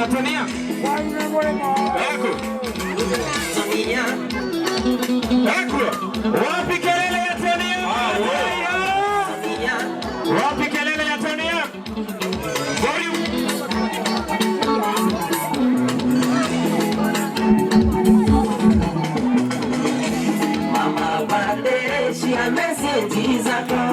Tonia, Tonia. Eko. Tonia. Eko. Wapi kelele ya Tonia? Tonia. Wapi kelele ya Tonia? Volume. Mama Badeshi message zako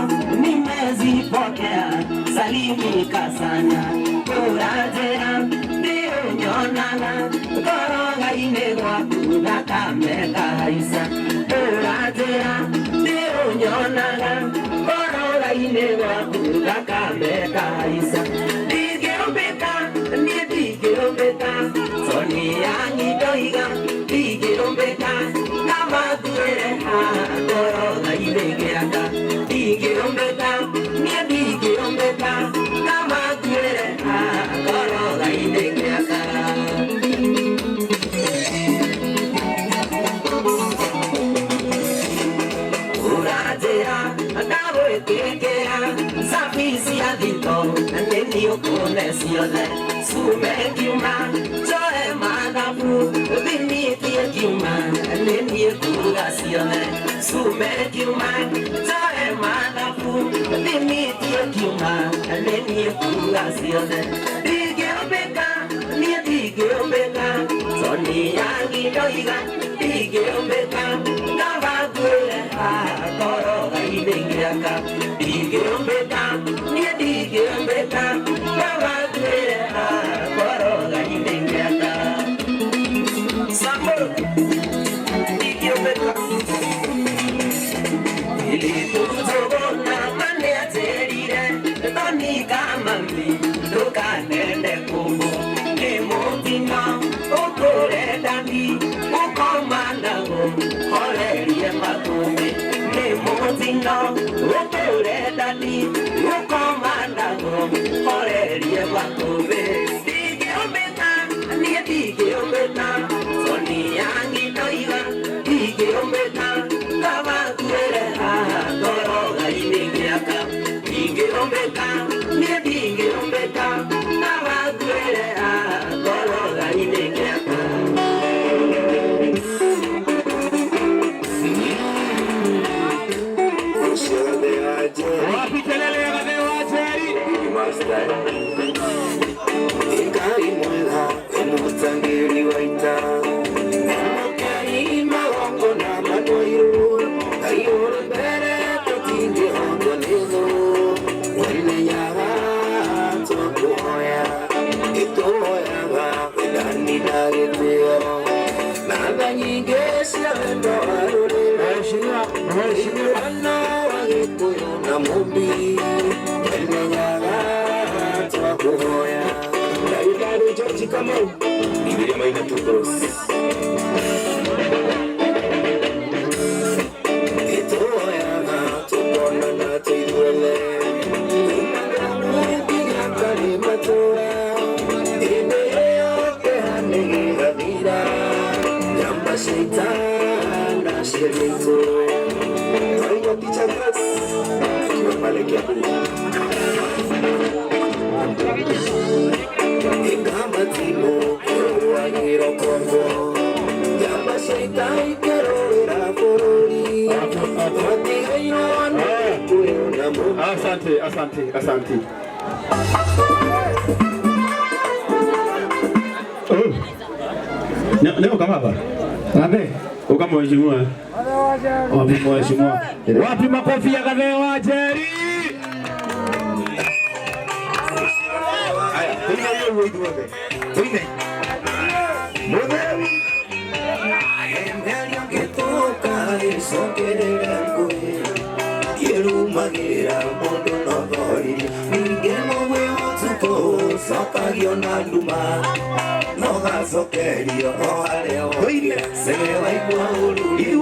nimezipokea, salimika sana kurajera ndio nyonana koroga inegwa kuna kameka haisa kurajera ndio nyonana koroga inegwa kuna kameka haisa digeombeka ni digeombeka Sonia ngidoiga digeombeka kama tuere koroga inegeaka digeombeka ni digeombeka kama tuere koroga inegeaka urajera ndawe kekea safisi adito nenio konesione sumekiuma joe madafu binitie kiuma nenio kurasione sumekiuma joe madafu binitie kiuma nenio kurasione digeombeka ni digeombeka Sonia ngidoiga digeombeka ngavagure koroga inegeaka digeombeka ni digeombeka ngavagure koroga inegeaka Sambo digeombeka ilituzobona kane aterire toni kamambi lukanende kumbu nemutino ukure dami ukomandago horerie makume nemutino ukure dami ukomandago horerie makume digeombeka ni digeombeka Sonia ngidoiga digeombeka kama kuere koroga inegeaka digeombeka ni digeombeka kama kuere koroga inegeaka Wapi kelele ya Wajeri? Ikari mwela emutangiri waita Mokari mawango na madoiro Ayoro bere totindi hongo nizo Wene yaga tokuhoya Itohoya ga Wedani dageteo Nada nyinge siya arore Shirana wagikuyo na mumbi Wene yaga tokuhoya Daidari George Kamau Ibiri maina tukos Itohoya ga tukona na tuidwele Umagamu bigakari matura Ibeyo kehane gavira Yamba sheitana shirito Toigo tichagras Kiwa pale kiabu Ikamatimo Kuruagiro kongo Yamba sheitai kerora forori Watigaino anu Kuyo namu Asante, asante, asante. Leo kama hapa. Abe, ukama mheshimiwa. Wapi mheshimiwa? Wapi makofi ya Kaveh Wajeri? Haya, hiyo wewe. Twende. Mwewe. Endelea ketoka isokelele ngoe Yerumagira mondo nogori Ningemo wewe tuko Sokagio na luma Noga sokerio ohaleo Sewa ikua ururi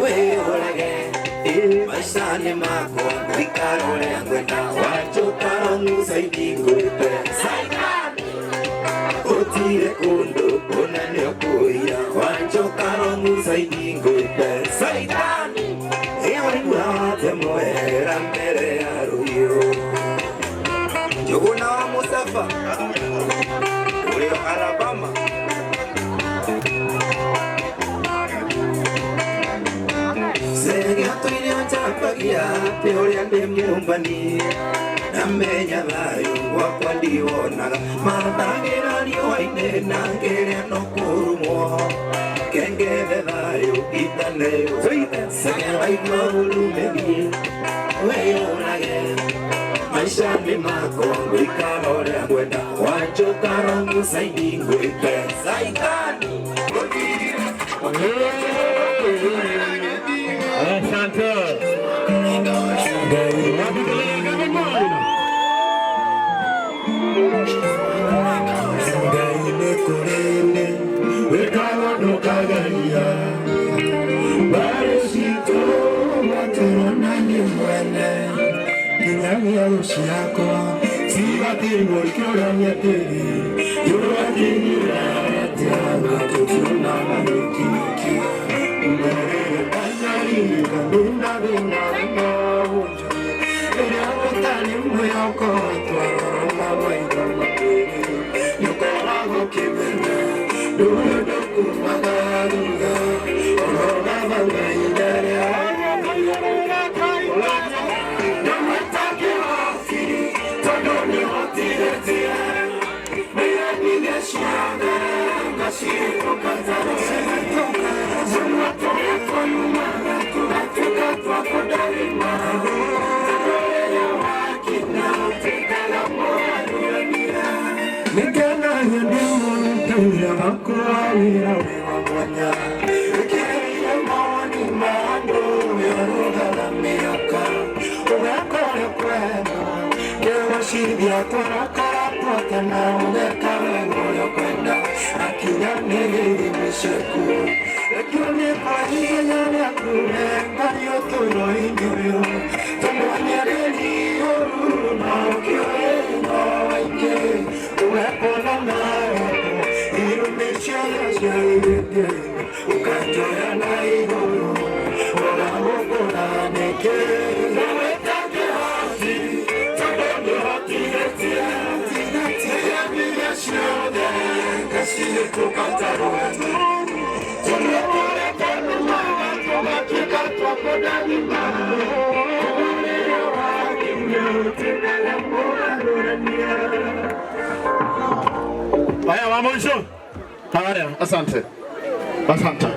Wewe olege Maishani mako Wikarole angwena Wachokaro nusaidi ngwepe Saidan Otire kundo Onaneo kuya Wachokaro nusaidi ngwepe Saidan Ewa ikua temoera mbere ya ruyo Joguna wa Mustafa Alabama. Sega tuine otapagia teoria de mumbani namenya thayo wakwa ndionaga mathagira rioine na ngere no kurumo kengere thayo itaneyo sega igorumeni weyonage maisha ni mako ikarore kwenda wachokaro musaidi ngwete saikani Asante. Haya, wa mwisho. Haya, asante. Asante.